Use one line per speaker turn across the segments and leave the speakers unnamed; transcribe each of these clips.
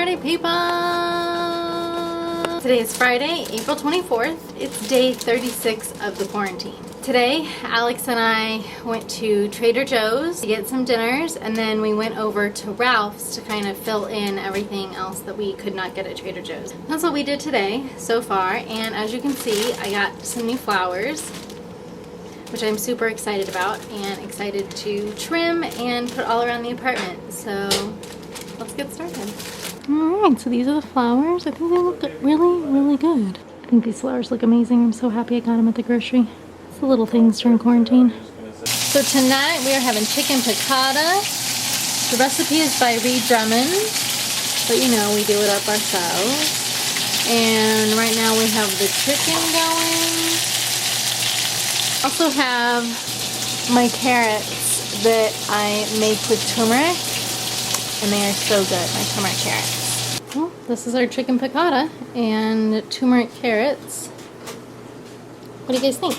party people! Today is Friday, April 24th. It's day 36 of the quarantine. Today, Alex and I went to Trader Joe's to get some dinners, and then we went over to Ralph's to kind of fill in everything else that we could not get at Trader Joe's. That's what we did today so far, and as you can see, I got some new flowers, which I'm super excited about and excited to trim and put all around the apartment. So let's get started. Alright, so these are the flowers. I think they look really good. I think these flowers look amazing. I'm so happy I got them at the grocery. It's the little things during quarantine. So tonight we are having chicken piccata. The recipe is by Drummond, but you know, we do it up ourselves. And right now we have the chicken going. Also have my carrots that I make with turmeric, and they are so good, my turmeric carrots. Well, this is our chicken piccata and turmeric carrots. What do you guys think? I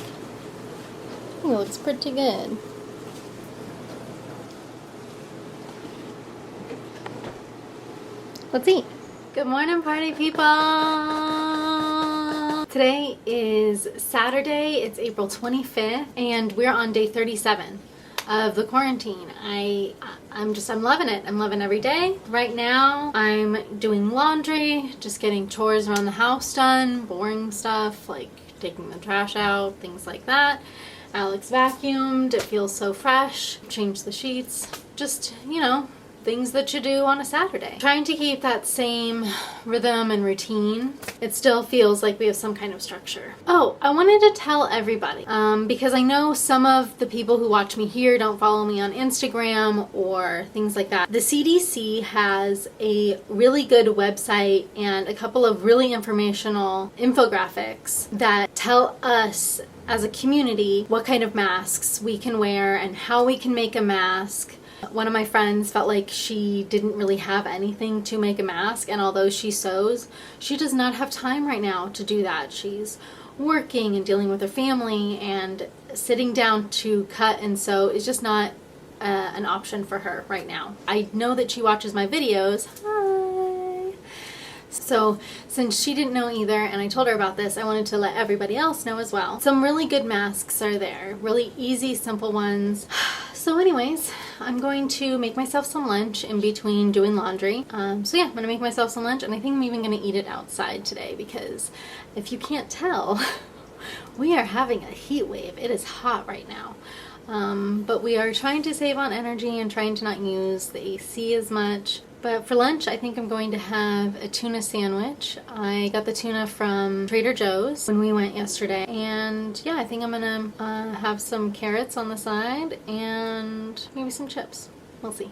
think it looks pretty good. Let's eat. Good morning, party people! Today is Saturday, it's April 25th, and we're on day 37 of the quarantine. I'm loving it. I'm loving every day. Right now, I'm doing laundry, just getting chores around the house done, boring stuff like taking the trash out, things like that. Alex vacuumed, it feels so fresh, changed the sheets, just, you know, things that you do on a Saturday. Trying to keep that same rhythm and routine. It still feels like we have some kind of structure. Oh, I wanted to tell everybody, because I know some of the people who watch me here don't follow me on Instagram or things like that. The CDC has a really good website and a couple of really informational infographics that tell us as a community what kind of masks we can wear and how we can make a mask. One of my friends felt like she didn't really have anything to make a mask, and although she sews, she does not have time right now to do that. She's working and dealing with her family, and sitting down to cut and sew is just not an option for her right now. I know that she watches my videos. Hi! So since she didn't know either, and I told her about this, I wanted to let everybody else know as well. Some really good masks are there. Really easy, simple ones. So anyways, I'm going to make myself some lunch in between doing laundry. So yeah, I'm gonna make myself some lunch, and I think I'm even gonna eat it outside today because if you can't tell, we are having a heat wave. It is hot right now. But we are trying to save on energy and trying to not use the AC as much. But for lunch, I think I'm going to have a tuna sandwich. I got the tuna from Trader Joe's when we went yesterday. And yeah, I think I'm gonna have some carrots on the side and maybe some chips. We'll see.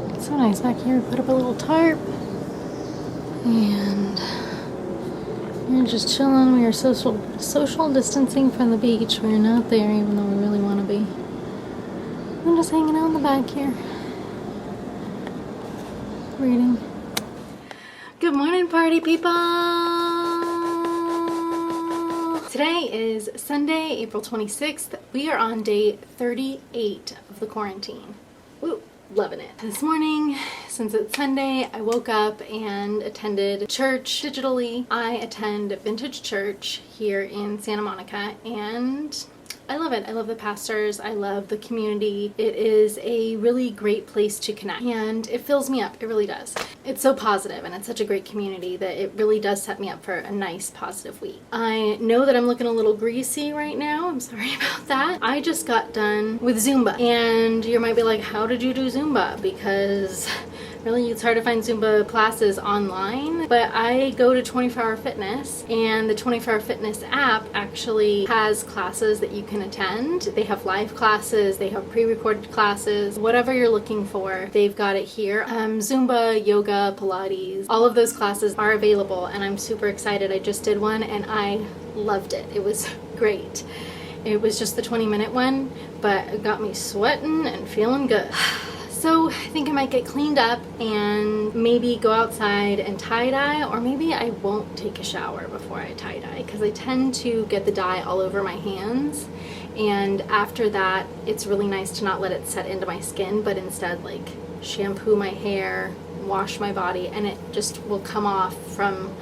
It's so nice back here. We put up a little tarp. And we're just chilling. We are social distancing from the beach. We're not there even though we really want to be. I'm just hanging out in the back here. Reading. Good morning, party people! Today is Sunday, April 26th. We are on day 38 of the quarantine. Woo, loving it. This morning, since it's Sunday, I woke up and attended church digitally. I attend Vintage Church here in Santa Monica, and I love it. I love the pastors. I love the community. It is a really great place to connect, and it fills me up. It really does. It's so positive, and it's such a great community that it really does set me up for a nice positive week. I know that I'm looking a little greasy right now. I'm sorry about that. I just got done with Zumba, and you might be like, how did you do Zumba? Because really, it's hard to find Zumba classes online, but I go to 24 Hour Fitness, and the 24 Hour Fitness app actually has classes that you can attend. They have live classes, they have pre-recorded classes, whatever you're looking for, they've got it here. Zumba, yoga, Pilates, all of those classes are available, and I'm super excited. I just did one, and I loved it. It was great. It was just the 20-minute one, but it got me sweating and feeling good. So I think I might get cleaned up and maybe go outside and tie-dye, or maybe I won't take a shower before I tie-dye because I tend to get the dye all over my hands, and after that it's really nice to not let it set into my skin, but instead like shampoo my hair, wash my body, and it just will come off from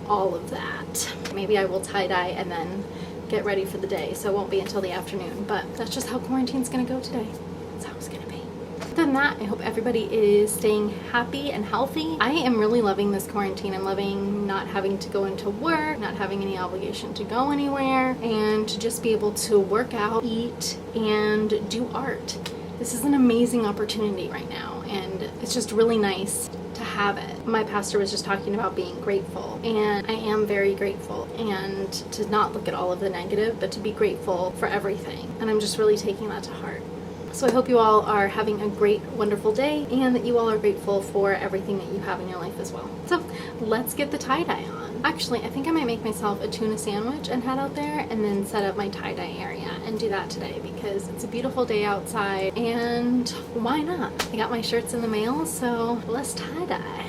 all of that. Maybe I will tie-dye and then get ready for the day, so it won't be until the afternoon, but that's just how quarantine's gonna go today. That's how it's gonna be. Other than that, I hope everybody is staying happy and healthy. I am really loving this quarantine. I'm loving not having to go into work, not having any obligation to go anywhere, and to just be able to work out, eat, and do art. This is an amazing opportunity right now, and it's just really nice to have it. My pastor was just talking about being grateful, and I am very grateful, and to not look at all of the negative, but to be grateful for everything. And I'm just really taking that to heart. So I hope you all are having a great, wonderful day, and that you all are grateful for everything that you have in your life as well. So let's get the tie-dye on. Actually, I think I might make myself a tuna sandwich and head out there and then set up my tie-dye area and do that today, because it's a beautiful day outside, and why not? I got my shirts in the mail, so let's tie-dye.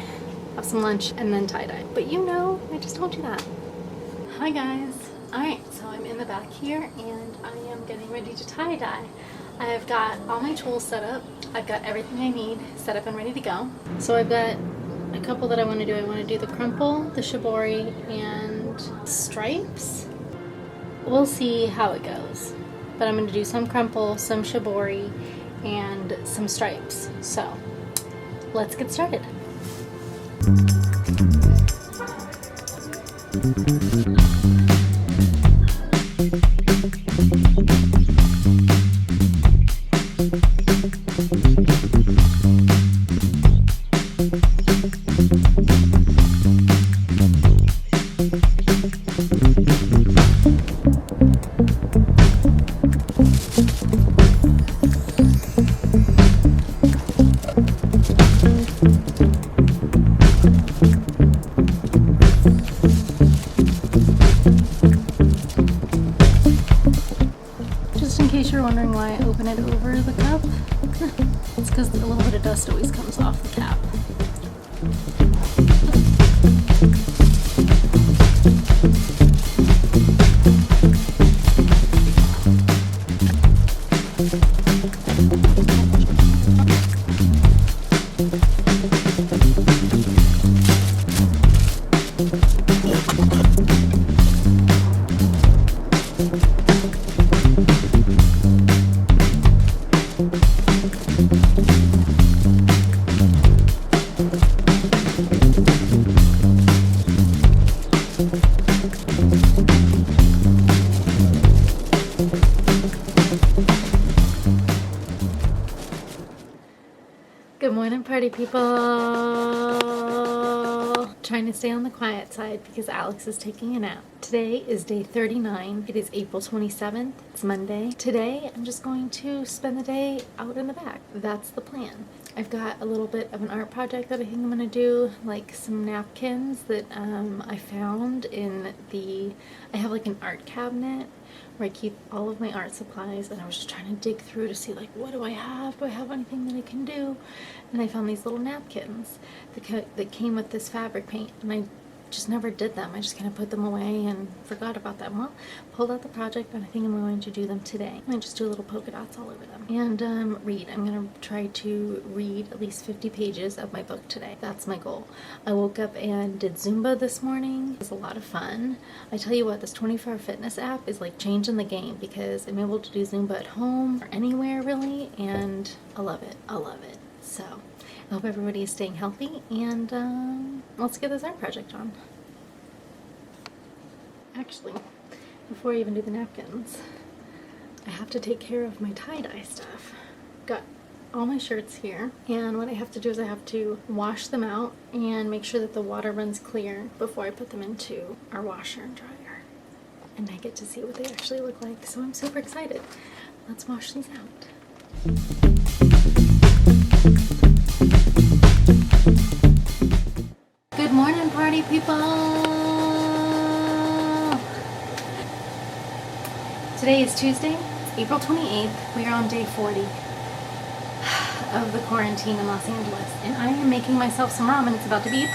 Have some lunch and then tie-dye. But you know, I just told you that. Hi guys. Alright, so I'm in the back here and I am getting ready to tie-dye. I've got all my tools set up. I've got everything I need set up and ready to go. So I've got a couple that I want to do. I want to do the crumple, the shibori, and stripes. We'll see how it goes. But I'm going to do some crumple, some shibori, and some stripes. So let's get started. Wondering why I open it over the cup? It's because a little bit of dust always comes off the cap. Good morning, party people. Trying to stay on the quiet side because Alex is taking a nap. Today is day 39. It is April 27th. It's Monday. Today, I'm just going to spend the day out in the back. That's the plan. I've got a little bit of an art project that I think I'm going to do, like some napkins that I found in I have like an art cabinet where I keep all of my art supplies, and I was just trying to dig through to see, like, what do I have? Do I have anything that I can do? And I found these little napkins that came with this fabric paint, and I just never did them. I just kind of put them away and forgot about them. Well, pulled out the project, and I think I'm going to do them today. I might just do little polka dots all over them. And read. I'm going to try to read at least 50 pages of my book today. That's my goal. I woke up and did Zumba this morning. It was a lot of fun. I tell you what, this 24-hour fitness app is like changing the game, because I'm able to do Zumba at home or anywhere really, and I love it. I love it. So I hope everybody is staying healthy, and let's get this art project on. Actually, before I even do the napkins, I have to take care of my tie-dye stuff. Got all my shirts here, and what I have to do is I have to wash them out and make sure that the water runs clear before I put them into our washer and dryer. And I get to see what they actually look like, so I'm super excited. Let's wash these out. Good morning, party people! Today is Tuesday, April 28th. We are on day 40 of the quarantine in Los Angeles, and I am making myself some ramen. It's about to beep.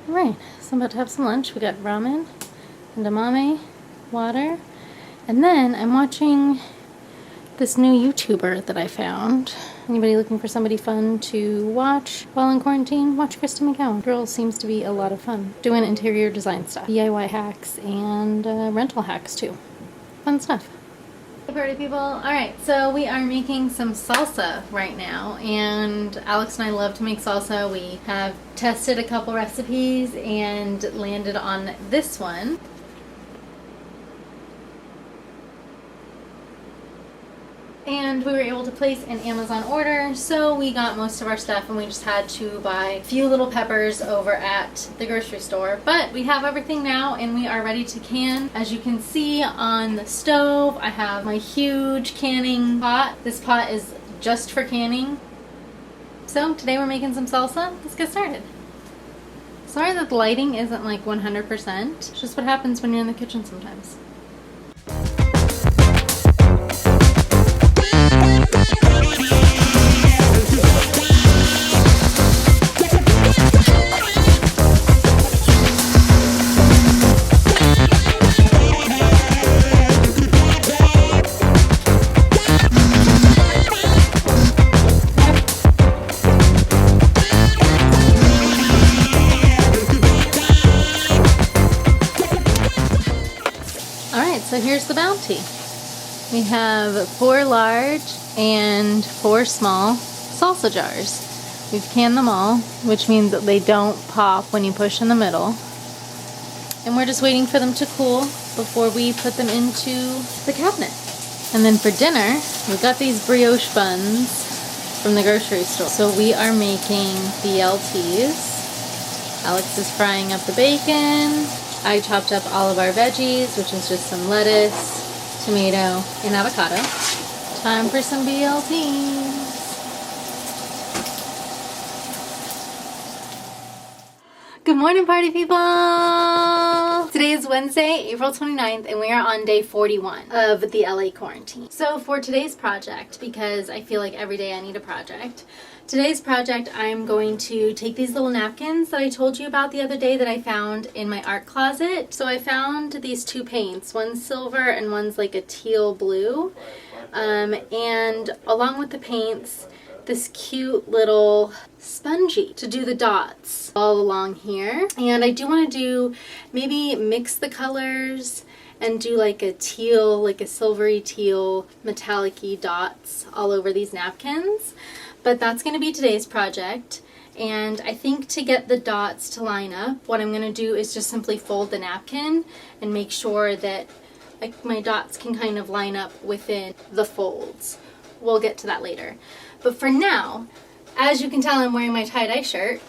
Alright, so I'm about to have some lunch. We got ramen, edamame water. And then I'm watching this new YouTuber that I found. Anybody looking for somebody fun to watch while in quarantine? Watch Kristen McGowan. Girl seems to be a lot of fun. Doing interior design stuff, DIY hacks, and rental hacks too. Fun stuff. Hey party people. Alright, so we are making some salsa right now, and Alex and I love to make salsa. We have tested a couple recipes and landed on this one. And we were able to place an Amazon order, so we got most of our stuff and we just had to buy a few little peppers over at the grocery store. But we have everything now and we are ready to can. As you can see on the stove, I have my huge canning pot. This pot is just for canning. So today we're making some salsa. Let's get started. Sorry that the lighting isn't like 100%. It's just what happens when you're in the kitchen sometimes. So here's the bounty. We have 4 large and 4 small salsa jars. We've canned them all, which means that they don't pop when you push in the middle. And we're just waiting for them to cool before we put them into the cabinet. And then for dinner, we got these brioche buns from the grocery store. So we are making BLTs. Alex is frying up the bacon. I chopped up all of our veggies, which is just some lettuce, tomato, and avocado. Time for some BLTs. Good morning, party people! Today is Wednesday, April 29th, and we are on day 41 of the LA quarantine. So for today's project, because I feel like every day I need a project, today's project, I'm going to take these little napkins that I told you about the other day that I found in my art closet. So I found these 2 paints, one's silver and one's like a teal blue. And along with the paints, this cute little spongy to do the dots all along here. And I do want to do, maybe mix the colors and do like a teal, like a silvery teal metallic-y dots all over these napkins. But that's going to be today's project, and I think to get the dots to line up, what I'm going to do is just simply fold the napkin and make sure that like my dots can kind of line up within the folds. We'll get to that later. But for now, as you can tell, I'm wearing my tie-dye shirt.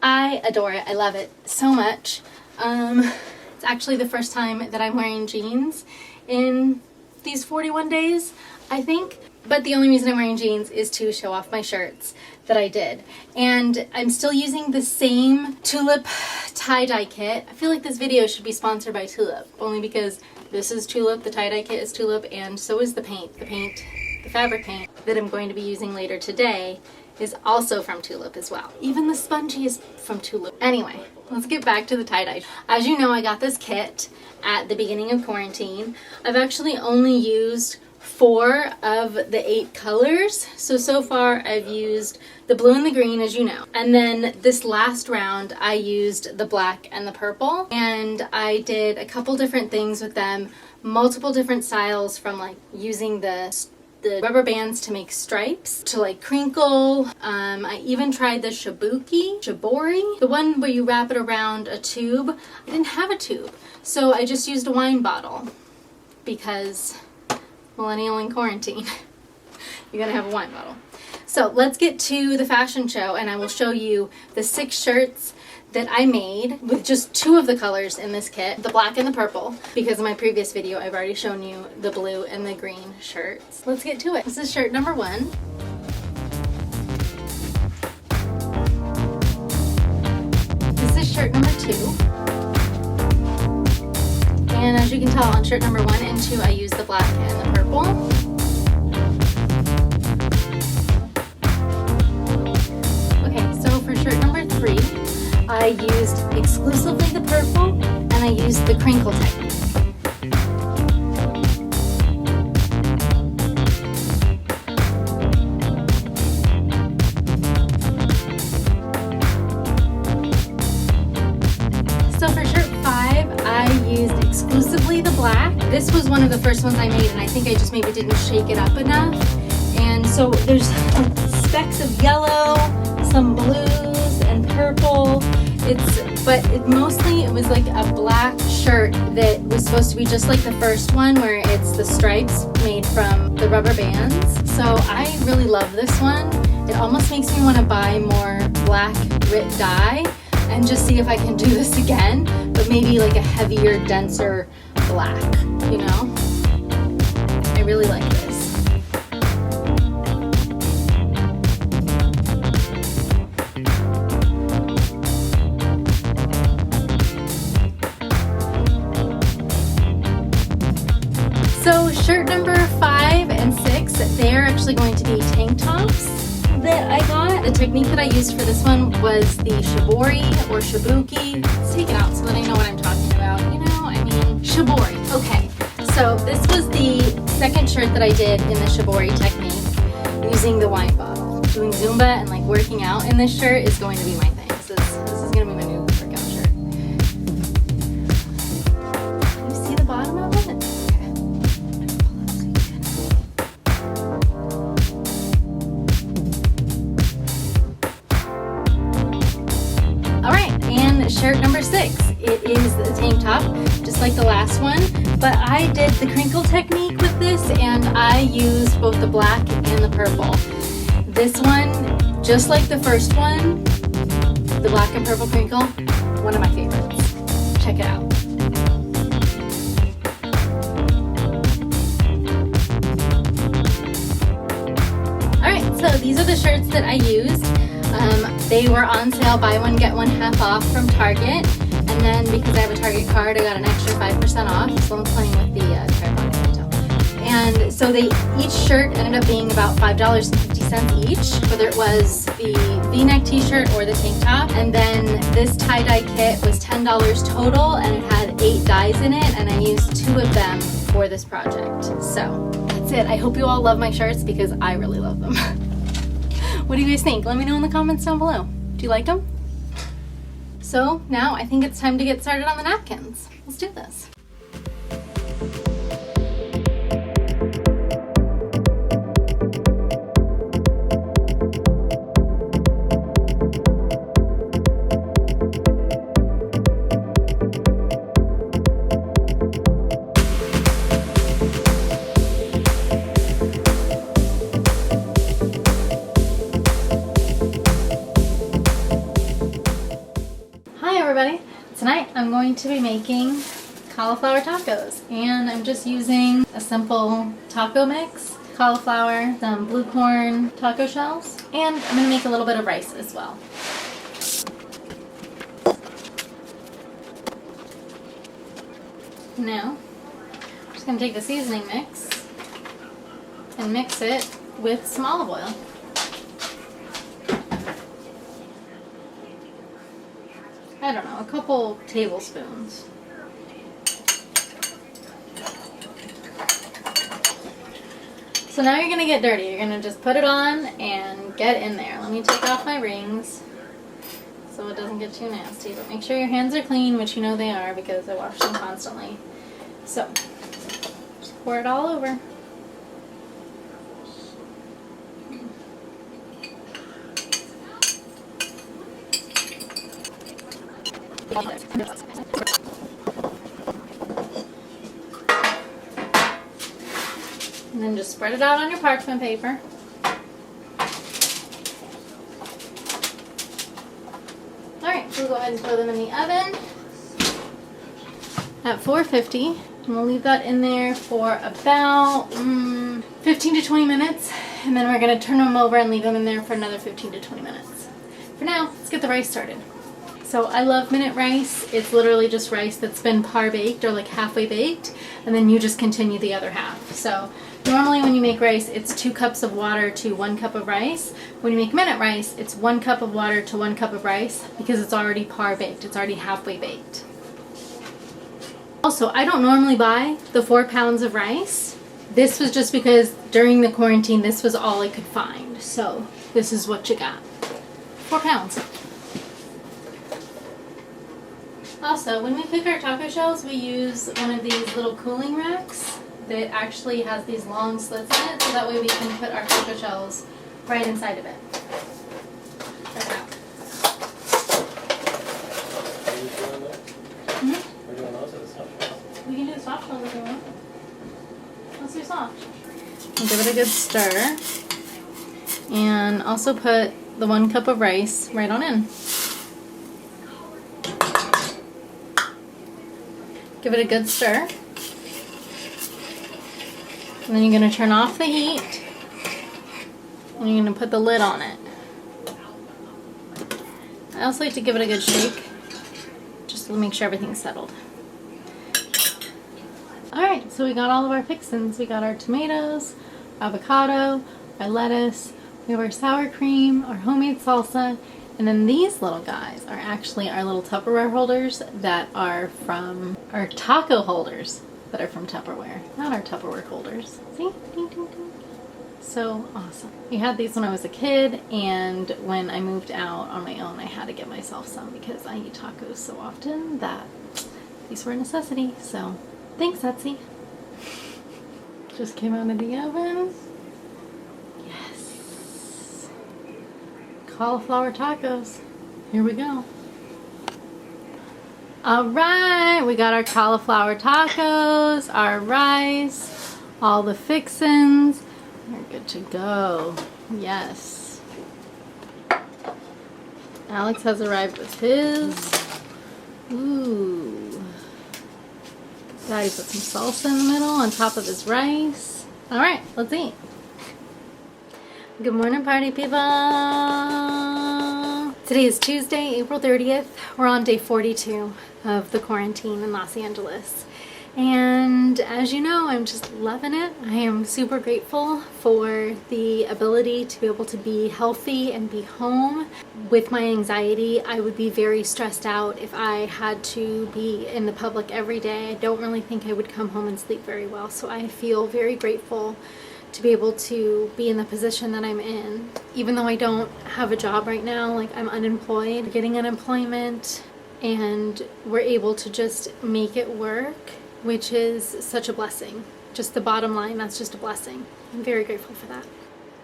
I adore it. I love it so much. It's actually the first time that I'm wearing jeans in these 41 days, I think. But the only reason I'm wearing jeans is to show off my shirts that I did. And I'm still using the same Tulip tie-dye kit. I feel like this video should be sponsored by Tulip, only because this is Tulip, the tie-dye kit is Tulip, and so is the paint. The fabric paint that I'm going to be using later today is also from Tulip as well. Even the spongy is from Tulip. Anyway, let's get back to the tie-dye. As you know, I got this kit at the beginning of quarantine. I've actually only used 4 of the 8 colors. So far I've used the blue and the green, as you know. And then this last round I used the black and the purple. And I did a couple different things with them, multiple different styles, from like using the rubber bands to make stripes, to like crinkle. I even tried the shibori, the one where you wrap it around a tube. I didn't have a tube, so I just used a wine bottle, because millennial in quarantine, you gotta have a wine bottle. So let's get to the fashion show, and I will show you the 6 shirts that I made with just 2 of the colors in this kit, the black and the purple, because in my previous video I've already shown you the blue and the green shirts. Let's get to it. This is shirt number 1. This is shirt number 2. And as you can tell, on shirt number 1 and 2 I used the black and the purple. Okay, so for shirt number I used exclusively the purple, and I used the crinkle technique. So for shirt 5, I used exclusively the black. This was one of the first ones I made, and I think I just maybe didn't shake it up enough. And so there's specks of yellow, some blues and purple. Mostly it was like a black shirt that was supposed to be just like the first one, where it's the stripes made from the rubber bands. So I really love this one. It almost makes me want to buy more black grit dye and just see if I can do this again, but maybe like a heavier, denser black, you know? I really like this. So shirt number 5 and 6, they're actually going to be tank tops that I got. The technique that I used for this one was the shibori or shibuki. Let's take it out so that I know what I'm talking about. You know, I mean, shibori. Okay, so this was the second shirt that I did in the shibori technique using the wind up. Doing Zumba and like working out in this shirt is going to be my thing. This is going to be my new workout shirt. Can you see the bottom of it? Shirt number 6. It is the tank top, just like the last one, but I did the crinkle technique with this, and I used both the black and the purple. This one, just like the first one, the black and purple crinkle, one of my favorites. Check it out. Alright, so these are the shirts that I used. They were on sale, buy one, get one half off from Target. And then because I have a Target card, I got an extra 5% off. So I'm playing with the tripod retail. And so each shirt ended up being about $5.50 each, whether it was the V-neck t-shirt or the tank top. And then this tie-dye kit was $10 total, and it had 8 dyes in it, and I used 2 of them for this project. So that's it. I hope you all love my shirts because I really love them. What do you guys think? Let me know in the comments down below. Do you like them? So now I think it's time to get started on the napkins. Let's do this. Tonight I'm going to be making cauliflower tacos, and I'm just using a simple taco mix, cauliflower, some blue corn taco shells, and I'm going to make a little bit of rice as well. Now I'm just going to take the seasoning mix and mix it with some olive oil. I don't know, a couple tablespoons. So now you're going to get dirty. You're going to just put it on and get in there. Let me take off my rings so it doesn't get too nasty. But make sure your hands are clean, which you know they are because I wash them constantly. So, just pour it all over. And then just spread it out on your parchment paper. Alright, so we'll go ahead and throw them in the oven at 450. And we'll leave that in there for about 15 to 20 minutes. And then we're going to turn them over and leave them in there for another 15 to 20 minutes. For now, let's get the rice started. So I love minute rice. It's literally just rice that's been par baked or like halfway baked, and then you just continue the other half. So Normally when you make rice, it's 2 cups of water to 1 cup of rice. When you make minute rice, it's 1 cup of water to 1 cup of rice because it's already par baked. It's already halfway baked. Also, I don't normally buy the 4 pounds of rice. This was just because during the quarantine, this was all I could find. So this is what you got. 4 pounds. Also, when we cook our taco shells, we use one of these little cooling racks that actually has these long slits in it, so that way we can put our taco shells right inside of it. Check it out.
We're doing those or the soft shells?
We can do the soft shells if you want. Let's do soft. Give it a good stir. And also put the 1 cup of rice right on in. Give it a good stir. And then you're going to turn off the heat. And you're going to put the lid on it. I also like to give it a good shake, just to make sure everything's settled. Alright, so we got all of our fixins. We got our tomatoes, avocado, our lettuce, we have our sour cream, our homemade salsa, and then these little guys are actually our little Tupperware holders that are from our taco holders that are from Tupperware, not our Tupperware holders. See? Ding, ding, ding. So awesome. We had these when I was a kid, and when I moved out on my own, I had to get myself some because I eat tacos so often that these were a necessity. So thanks, Etsy. Just came out of the oven. Yes. Cauliflower tacos. Here we go. Alright, we got our cauliflower tacos, our rice, all the fixins. We're good to go. Yes. Alex has arrived with his. Ooh. Daddy put some salsa in the middle on top of his rice. Alright, let's eat. Good morning, party people. Today is Tuesday, April 30th. We're on day 42 of the quarantine in Los Angeles. And as you know, I'm just loving it. I am super grateful for the ability to be able to be healthy and be home. With my anxiety, I would be very stressed out if I had to be in the public every day. I don't really think I would come home and sleep very well. So I feel very grateful to be able to be in the position that I'm in. Even though I don't have a job right now, like I'm unemployed, getting unemployment, and we're able to just make it work, which is such a blessing. Just the bottom line, that's just a blessing. I'm very grateful for that.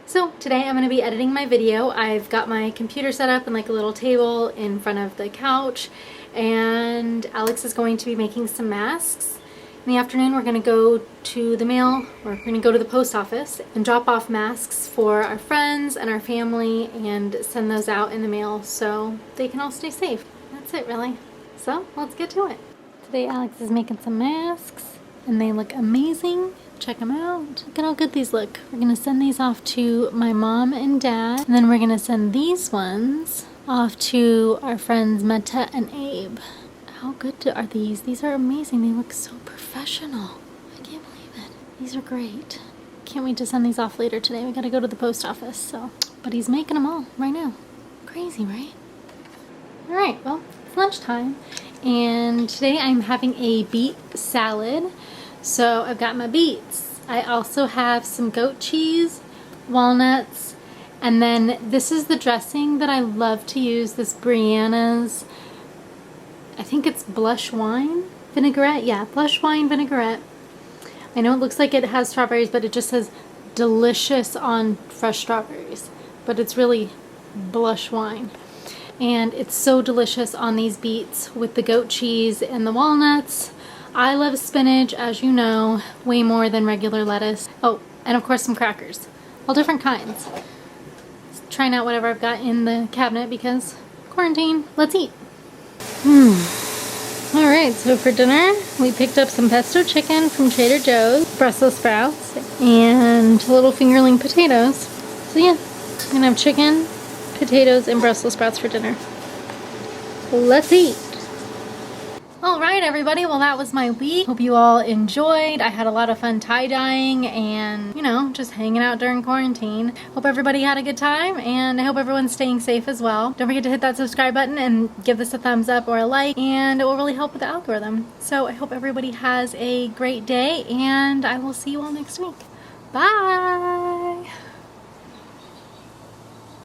So today I'm going to be editing my video. I've got my computer set up in like a little table in front of the couch, and Alex is going to be making some masks. In the afternoon we're going to go to the mail, or we're going to go to the post office and drop off masks for our friends and our family and send those out in the mail so they can all stay safe. That's it really. So let's get to it. Today Alex is making some masks and they look amazing. Check them out. Look at how good these look. We're going to send these off to my mom and dad, and then we're going to send these ones off to our friends Meta and Abe. How good are these? These are amazing. They look so professional. I can't believe it. These are great. Can't wait to send these off later today. We got to go to the post office, so. But he's making them all right now. Crazy, right? All right, well, it's lunchtime. And today I'm having a beet salad. So I've got my beets. I also have some goat cheese, walnuts, and then this is the dressing that I love to use, this Brianna's, I think it's blush wine vinaigrette. Yeah, blush wine vinaigrette. I know it looks like it has strawberries, but it just says delicious on fresh strawberries. But it's really blush wine. And it's so delicious on these beets with the goat cheese and the walnuts. I love spinach, as you know, way more than regular lettuce. Oh, and of course some crackers. All different kinds. Just trying out whatever I've got in the cabinet because quarantine. Let's eat. Alright, so for dinner we picked up some pesto chicken from Trader Joe's, Brussels sprouts, and little fingerling potatoes. So yeah, I'm gonna have chicken, potatoes, and Brussels sprouts for dinner. Let's eat! All right, everybody. Well, that was my week. Hope you all enjoyed. I had a lot of fun tie-dyeing and, you know, just hanging out during quarantine. Hope everybody had a good time, and I hope everyone's staying safe as well. Don't forget to hit that subscribe button and give this a thumbs up or a like, and it will really help with the algorithm. So I hope everybody has a great day, and I will see you all next week. Bye!